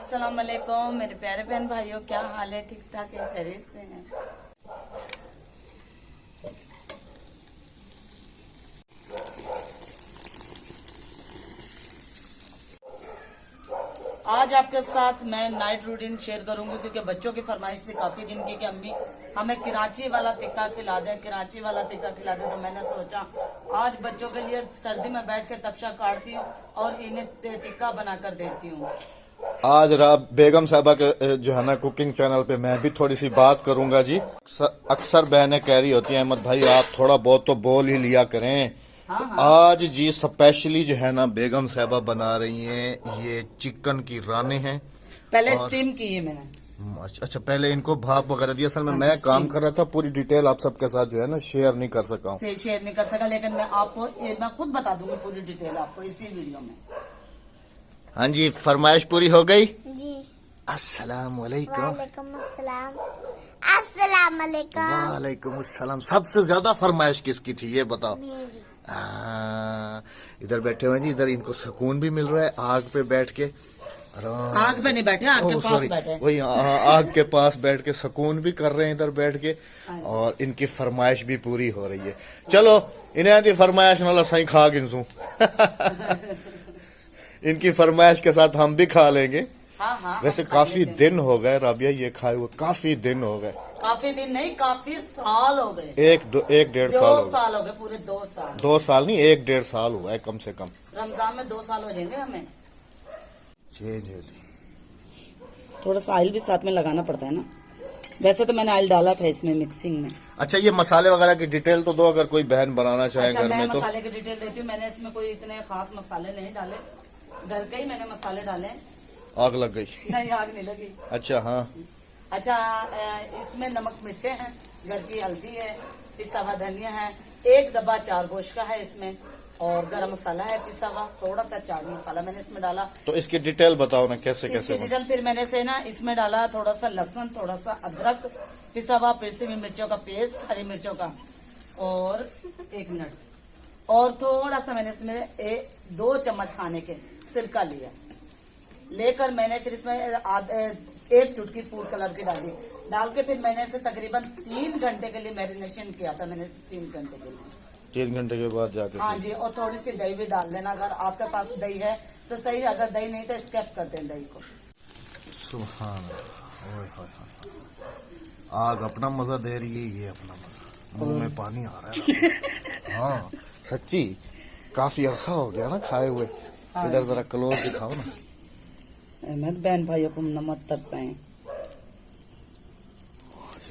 अस्सलाम वालेकुम मेरे प्यारे बहन भाइयों, क्या हाल है? ठीक ठाक है, खैरियत से हैं? आज आपके साथ मैं नाइट रूटीन शेयर करूंगी क्योंकि बच्चों की फरमाइश थी काफी दिन की कि अम्मी हमें कराची वाला टिक्का खिला दें, कराची वाला टिक्का खिला दें। तो मैंने सोचा आज बच्चों के लिए सर्दी में बैठ के तपशा काटती हूँ और इन्हें टिक्का बनाकर देती हूँ। आज रात बेगम साहबा के जो है ना कुकिंग चैनल पे मैं भी थोड़ी सी बात करूंगा जी। अक्सर बहनें कह रही होती हैं अहमद भाई आप थोड़ा बहुत तो बोल ही लिया करें। हाँ, तो आज जी स्पेशली जो है ना बेगम साहबा बना रही हैं ये चिकन की राने हैं। पहले स्टीम की है मैंने। अच्छा पहले इनको भाप वगैरह दिया। असल में मैं काम कर रहा था, पूरी डिटेल आप सबके साथ जो है ना शेयर नहीं कर सका हूँ। शेयर नहीं कर सका, लेकिन मैं आपको मैं खुद बता दूंगी पूरी डिटेल आपको इसी वीडियो में। हाँ जी, फरमाइश पूरी हो गई जी। अस्सलाम वालेकुम। वालेकुम अस्सलाम। अस्सलाम वालेकुम। वालेकुम अस्सलाम। सबसे ज्यादा फरमाइश किसकी थी ये बताओ? मेरी। इधर बैठे हुए जी, इधर इनको सुकून भी मिल रहा है आग पे बैठ के। आग पे नहीं बैठे, आग के पास बैठे। वही आग के पास बैठ के सुकून भी कर रहे हैं इधर बैठ के, और इनकी फरमाइश भी पूरी हो रही है। चलो इन्हें दी फरमाइश नाला सही खा गिनसू इनकी फरमाइश के साथ हम भी खा लेंगे। हाँ, वैसे काफी दिन हो गए राबिया ये खाए हुए, काफी दिन हो गए। काफी दिन नहीं, काफी साल हो गए। एक डेढ़ साल हो गए। 2 साल हो गए, पूरे 2 साल। 2 साल नहीं, 1-1.5 साल हुआ है कम से कम। रमजान में 2 साल हो जाएंगे हमें। जी। थोड़ा सा ऑयल भी साथ में लगाना पड़ता है ना। वैसे तो मैंने ऑयल डाला था इसमें मिक्सिंग में। अच्छा ये मसाले वगैरह की डिटेल तो दो, अगर कोई बहन बनाना चाहे अच्छा, घर मैं में तो। मसाले की डिटेल देती हूँ। मैंने इसमें कोई इतने खास मसाले नहीं डाले, घर के ही मैंने मसाले डाले। आग लग गई? नहीं, आग नहीं लगी। अच्छा हाँ। अच्छा, इसमें नमक मिर्चे हैं, घर की हल्दी है, पिसा हुआ धनिया है, 1 डब्बा 4 गोश्त का है इसमें, और गरम मसाला है पिसा हुआ, थोड़ा सा चाट मसाला मैंने इसमें डाला। तो इसकी डिटेल बताओ ना कैसे इसकी कैसे डिटेल फिर मैंने से ना इसमें डाला थोड़ा सा लहसुन, थोड़ा सा अदरक पिसा हुआ, फिर से भी मिर्चों का पेस्ट, हरी मिर्चों का, और 1 मिनट, और थोड़ा सा मैंने इसमें 2 चम्मच खाने के सिरका लिया, लेकर मैंने फिर इसमें 1 चुटकी फूड कलर की डाल के फिर मैंने इसे तकरीबन 3 घंटे के लिए मैरिनेशन किया था मैंने। 3 घंटे के लिए। 3 घंटे के बाद जाके? हाँ जी, और थोड़ी सी दही भी डाल लेना, अगर आपके पास दही है तो सही, अगर दही नहीं तो स्किप कर दें दही को। सुभान अल्लाह। आग अपना मजा दे रही है, ये अपना मजा। मुंह में पानी आ रहा है। हाँ सच्ची, काफी अरसा हो गया ना खाए हुए। इधर जरा क्लोज दिखाओ ना। अहमद बहन भाइयों को नमक तरसाएं।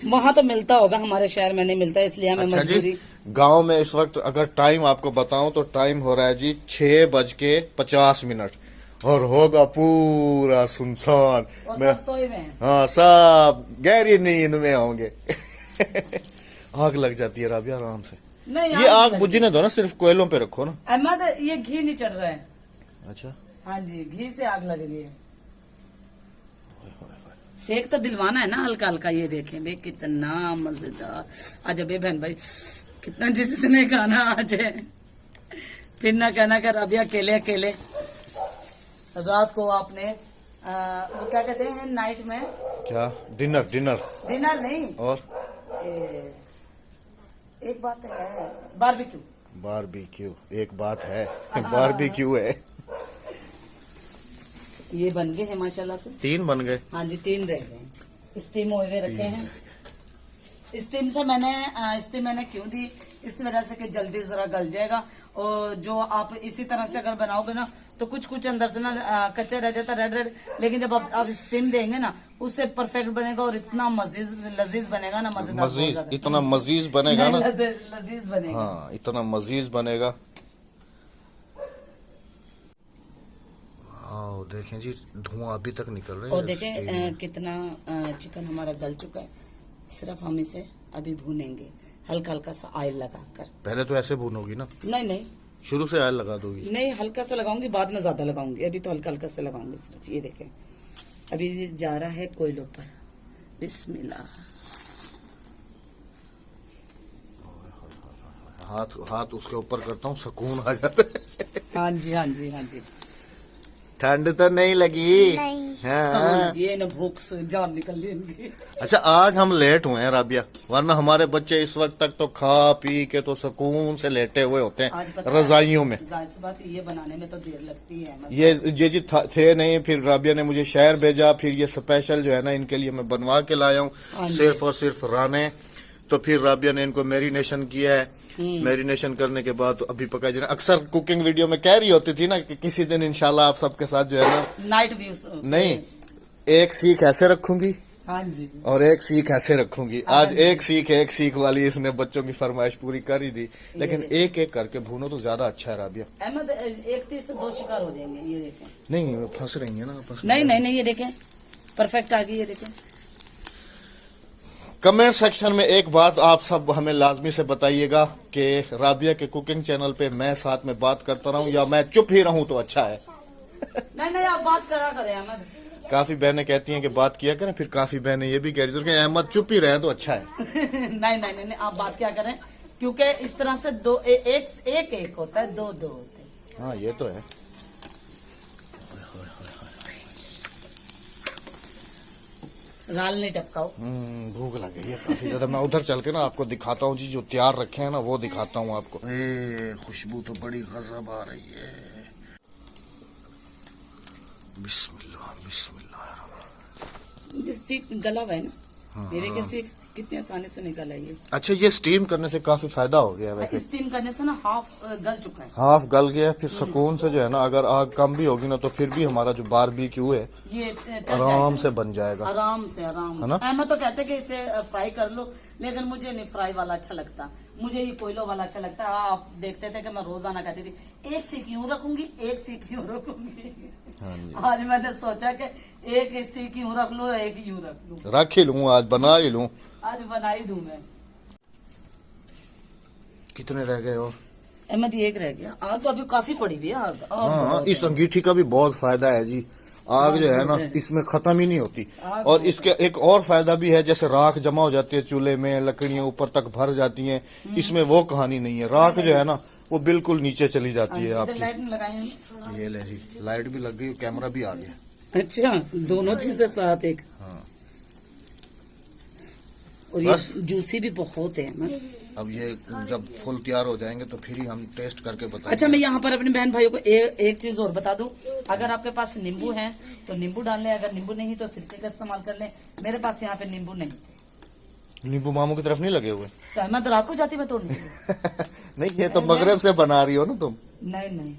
वहाँ तो मिलता होगा, हमारे शहर में नहीं मिलता, इसलिए हमें अच्छा मजबूरी। जी, गांव में इस वक्त अगर टाइम आपको बताऊं तो टाइम हो रहा है जी 6:50, और होगा पूरा सुनसान। और मैं सब सोए में हैं। हाँ सब गहरी नींद में होंगे आग लग जाती है राबिया आराम से। नहीं, ये आग बुझने दो ना, सिर्फ कोयलों पे रखो ना। अहमद ये घी नहीं चढ़ रहा है। अच्छा हाँ जी, घी से आग लग रही है। सेक तो दिलवाना है ना हल्का हल्का। ये देखें बे कितना मजेदार। आज बे बहन भाई कितना जिसने खाना आज है, फिर ना कहना कर अभी अकेले अकेले। रात को आपने वो क्या कहते हैं नाइट में, क्या? डिनर डिनर नहीं, और एक बात है, बारबेक्यू। एक बात है बारबेक्यू है। ये बन गए हैं माशाल्लाह से। 3 बन गए? हाँ जी, 3 रह गए। स्टीम हुए रखे हैं। स्टीम मैंने क्यों दी, इस वजह से कि जल्दी जरा गल जाएगा। और जो आप इसी तरह से अगर बनाओगे ना तो कुछ अंदर से ना कच्चा रह जाता, रेड। लेकिन जब आप स्टीम देंगे ना उससे परफेक्ट बनेगा, और इतना लजीज बनेगा ना, मजीज इतना मजीज बनेगा ना, लजीज बनेगा। हाँ इतना मजीज बनेगा। हाँ देखें जी, धुआं अभी तक निकल रहा है। और देखें कितना चिकन हमारा गल चुका है। सिर्फ हम इसे अभी भूनेंगे हल्का हल्का सा ऑयल लगाकर। पहले तो ऐसे भूनोगी ना? नहीं, शुरू से ऑयल लगा दोगी? नहीं, हल्का सा लगाऊंगी, बाद में ज्यादा लगाऊंगी। अभी तो हल्का हल्का से लगाऊंगी सिर्फ। ये देखें अभी जा रहा है कोयलों पर। बिस्मिल्लाह। हाथ उसके ऊपर करता हूँ, सुकून आ जाता है। हाँ जी। ठंड तो नहीं लगी? नहीं। हाँ। ये ना भूख से जान निकल ली इनकी। अच्छा आज हम लेट हुए हैं राबिया, वरना हमारे बच्चे इस वक्त तक तो खा पी के तो सुकून से लेटे हुए होते आज हैं पता है, रजाइयों में। जाहिर सी बात है, ये बनाने में तो देर लगती है मतलब। ये जी थे नहीं, फिर राबिया ने मुझे शहर भेजा, फिर ये स्पेशल जो है ना इनके लिए मैं बनवा के लाया हाँ हूँ, जी। सिर्फ और सिर्फ राने। तो फिर राबिया ने इनको मैरिनेशन किया है। मैरिनेशन करने के बाद तो अभी पका जाना। अक्सर कुकिंग वीडियो में कह रही होती थी ना कि किसी दिन इंशाल्लाह आप सबके साथ जो है ना नाइट व्यूज नहीं, एक सीख ऐसे रखूंगी हाँ जी। और एक सीख ऐसे रखूंगी। आज एक सीख वाली इसने बच्चों की फरमाइश पूरी कर ही दी, लेकिन एक एक करके भूनो तो ज्यादा अच्छा है राबिया। अहमद एक तीर से 2 शिकार हो जाएंगे, ये देखें। नहीं फंस रही है ना आपस में। नहीं नहीं नहीं, ये देखें परफेक्ट आ गई, ये देखें। कमेंट सेक्शन में एक बात आप सब हमें लाजमी से बताइएगा कि राबिया के कुकिंग चैनल पे मैं साथ में बात करता रहूं या मैं चुप ही रहूं तो अच्छा है। नहीं नहीं, आप बात करा करें अहमद। काफी बहनें कहती हैं कि बात किया करें, फिर काफी बहनें ये भी कह रही थी कि अहमद चुप ही रहे तो अच्छा है। नहीं नहीं नहीं, आप बात क्या करें, क्योंकि इस तरह से दो एक होता है, दो दो होते हैं। हाँ ये तो है। राल नहीं टपकाओ। भूख लगी है काफी ज्यादा। मैं उधर चल के ना आपको दिखाता हूँ जी, जो तैयार रखे हैं ना वो दिखाता हूँ आपको। खुशबू तो बड़ी गजब आ रही है। बिस्मिल्लाह बिस्मिल्लाह। सीख गला हुआ है ना, मेरे के सीख कितने आसानी से निकल आई है। अच्छा ये स्टीम करने से काफी फायदा हो गया है वैसे। स्टीम करने से ना हाफ गल चुका है। हाफ गल गया, फिर सुकून से जो है ना, अगर आग कम भी होगी ना तो फिर भी हमारा जो बारबेक्यू है ये आराम से बन जाएगा। आराम से है ना? अहमद तो कहते कि इसे फ्राई कर लो, लेकिन मुझे नहीं फ्राई वाला अच्छा लगता, मुझे ये कोयलो वाला अच्छा लगता है। आप देखते थे कि मैं रोजाना कहती थी एक सीख यूं रखूंगी, एक सीख यूं रखूंगी। आज मैंने सोचा कि एक सीख यूं रख लूं, एक यूं रख लूं। रख ही लूँ, आज बना ही लूँ। आज बना ही दूं मैं। कितने रह गए और? अहमद ये एक रह गया, आग तो अभी काफी पड़ी हुई है आग। हाँ इस अंगीठी का भी बहुत फायदा है जी। आग जो है ना इसमें खत्म ही नहीं होती। और इसके एक और फायदा भी है, जैसे राख जमा हो जाती है चूल्हे में, लकड़ियां ऊपर तक भर जाती हैं, इसमें वो कहानी नहीं है। राख जो है ना वो बिल्कुल नीचे चली जाती है आपकी। लाइट में लगाई। ये ले जी, लाइट भी लग गई, कैमरा भी आ गया। अच्छा दोनों चीजें साथ एक। हाँ। और ये जूसी भी बहुत है। अब ये जब फुल तैयार हो जाएंगे तो फिर ही हम टेस्ट करके बताएंगे। अच्छा मैं यहाँ पर अपने बहन भाइयों को एक चीज और बता दूं, अगर आपके पास नींबू है तो नींबू डाल लें, अगर नींबू नहीं तो सिरके का इस्तेमाल कर लें। मेरे पास यहाँ पे नींबू नहीं। नींबू मामू की तरफ नहीं लगे हुए? तो अहमद रात को जाती मैं तोड़ने के लिए। नहीं ये तो मगरब से बना रही हो ना तुम। नहीं नहीं,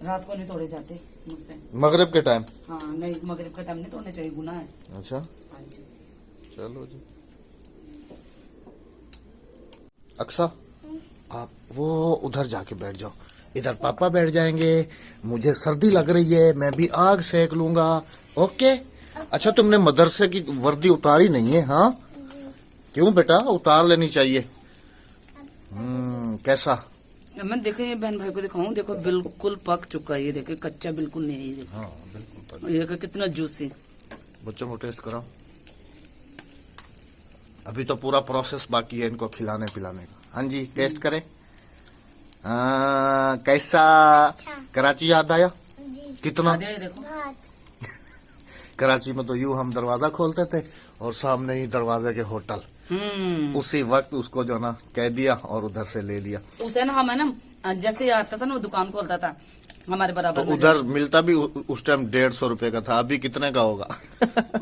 रात को नहीं तोड़े जाते मुझसे। मगरब के टाइम? हाँ नहीं, मगरिब का टाइम नहीं तोड़ने चाहिए, गुनाह है। अच्छा हाँ जी। चलो जी। अक्सा आप वो उधर जाके बैठ जाओ, इधर पापा बैठ जाएंगे। मुझे सर्दी लग रही है, मैं भी आग सेक लूंगा। ओके। अच्छा तुमने मदरसे की वर्दी उतारी नहीं है? हाँ क्यों बेटा, उतार लेनी चाहिए। कैसा? मैं देखो ये बहन भाई को दिखाऊं, देखो बिल्कुल पक चुका है, ये देखो कच्चा बिल्कुल नहीं है। ये देखो। हाँ बिल्कुल। ये देखो कितना जूसी। बच्चों को टेस्ट कराओ। अभी तो पूरा प्रोसेस बाकी है इनको खिलाने पिलाने का। हाँ जी टेस्ट करें। कैसा? अच्छा। कराची याद आया? जी कितना? देखो बहुत। कराची में तो यूं हम दरवाजा खोलते थे और सामने ही दरवाजे के होटल। उसी वक्त उसको जो ना कह दिया और उधर से ले लिया। उसे ना हमें ना जैसे आता था ना वो दुकान खोलता था हमारे बराबर तो उधर मिलता भी उस टाइम 150 रुपए का था, अभी कितने का होगा?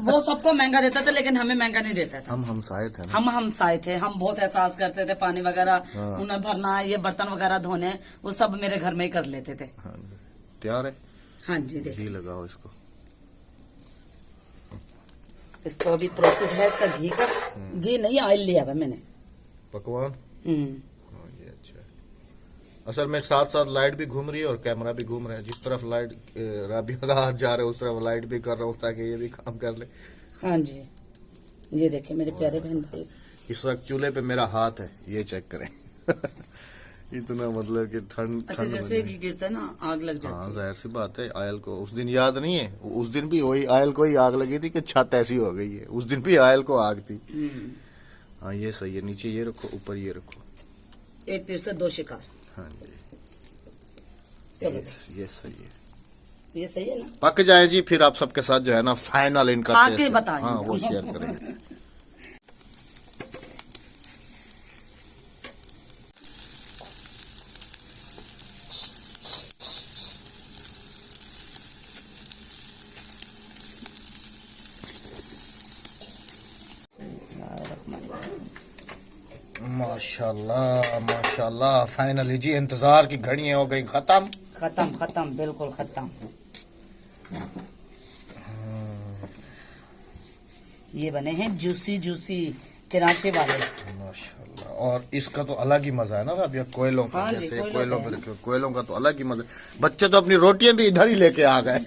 वो सबको महंगा देता था लेकिन हमें महंगा नहीं देता था। हम साए थे ना। हम साए थे, हम बहुत एहसास करते थे। पानी वगैरह उन्हें भरना, ये बर्तन वगैरह धोने, वो सब मेरे घर में ही कर लेते थे। हाँ जी तैयार है। हाँ जी देखिए, घी लगाओ इसको। इसको अभी प्रोसेस है इसका घी का। घी नहीं ऑयल लिया हुआ मैंने। पकवान हाँ ये अच्छा है। असल में साथ साथ लाइट भी घूम रही है और कैमरा भी घूम रहा है। जिस तरफ लाइट राबिया का हाथ जा रहा है उस तरफ लाइट भी कर रहा हूँ ताकि ये भी काम कर ले। हाँ जी ये देखे मेरे प्यारे बहन भाई, इस वक्त चूल्हे पे मेरा हाथ है, ये चेक करें। इतना मतलब कि ठंड। अच्छा जैसे घी गिरता है ना आग लग जाती है। हाँ जाहिर सी बात है। आयल को उस दिन याद नहीं है, उस दिन भी वही आयल को ही आग लगी थी कि छत ऐसी हो गई है। उस दिन भी आयल को आग थी। हाँ ये सही है, नीचे ये रखो ऊपर ये रखो। एक तीर से 2 शिकार। हाँ जी चलो ये सही है। ये सही है ना? पक जाए जी, फिर आप सबके साथ जो है ना फाइनल इनका खा टेस्ट के है। बताएंगे। हाँ, वो शेयर करेंगे। माशाल्लाह माशाल्लाह, फाइनली जी इंतजार की घड़ियां हो गई खत्म। खत्म बिल्कुल खत्म। ये बने हैं जूसी जूसी कराची वाले। माशाल्लाह, और इसका तो अलग ही मजा है ना अब, ये कोयलों का, हाँ जी, जैसे कोयलों कोयलों का है पर कोयलों का तो अलग ही मजा। बच्चे तो अपनी रोटियां भी इधर ही लेके आ गए।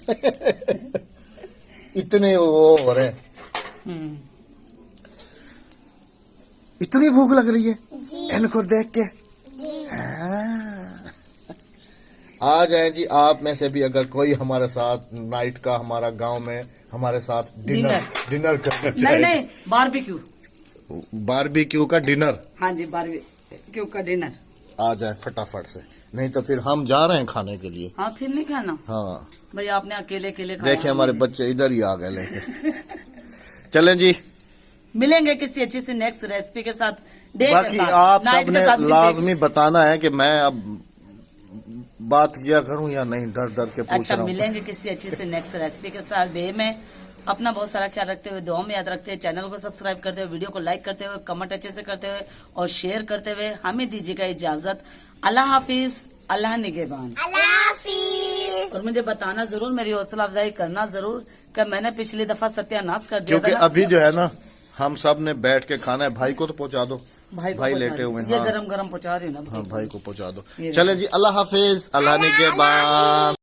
इतने वो हो रहे, हम्म। इतनी भूख लग रही है जी इनको देख के। जी हाँ। आ जाए जी, आप में से भी अगर कोई हमारे साथ नाइट का, हमारा गांव में हमारे साथ डिनर करना नहीं चाहे, नहीं, बारबेक्यू। बारबेक्यू का डिनर, हाँ जी, बारबेक्यू का डिनर। आ जाए फटाफट से, नहीं तो फिर हम जा रहे हैं खाने के लिए। हाँ, फिर नहीं खाना हाँ, भाई, आपने अकेले अकेले खाया। देखिए हमारे बच्चे इधर ही आ गए लेके। चलें जी, मिलेंगे किसी अच्छी सी नेक्स्ट रेसिपी के साथ, डे के बाकी साथ, आप नाइट सबने के साथ भी लाजमी बताना है कि मैं अब बात किया करूं या नहीं, डर डर के पूछ अच्छा, रहा हूं। मिलेंगे किसी अच्छी से नेक्स्ट रेसिपी के साथ डे में। अपना बहुत सारा ख्याल रखते हुए, दुआ में याद रखते हुए, चैनल को सब्सक्राइब करते हुए, वीडियो को लाइक करते हुए, कमेंट अच्छे से करते हुए और शेयर करते हुए हमें दीजिएगा इजाजत। अल्लाह हाफिज, अल्लाह निगहबान। अल्लाह हाफिज। और मुझे बताना जरूर, मेरी हौसला अफजाई करना जरूर कि मैंने पिछली दफा सत्यानाश कर दिया था क्योंकि ना। अभी जो है ना हम सब ने बैठ के खाना है। भाई को तो पहुंचा दो, भाई को भाई पहुंचा लेटे दो। हुए हैं। ये हाँ, गरम गरम पहुंचा रही हूँ ना हाँ, भाई को पहुंचा दो। ये चले जी, अल्लाह हाफिज, अल्लाह निगहबान।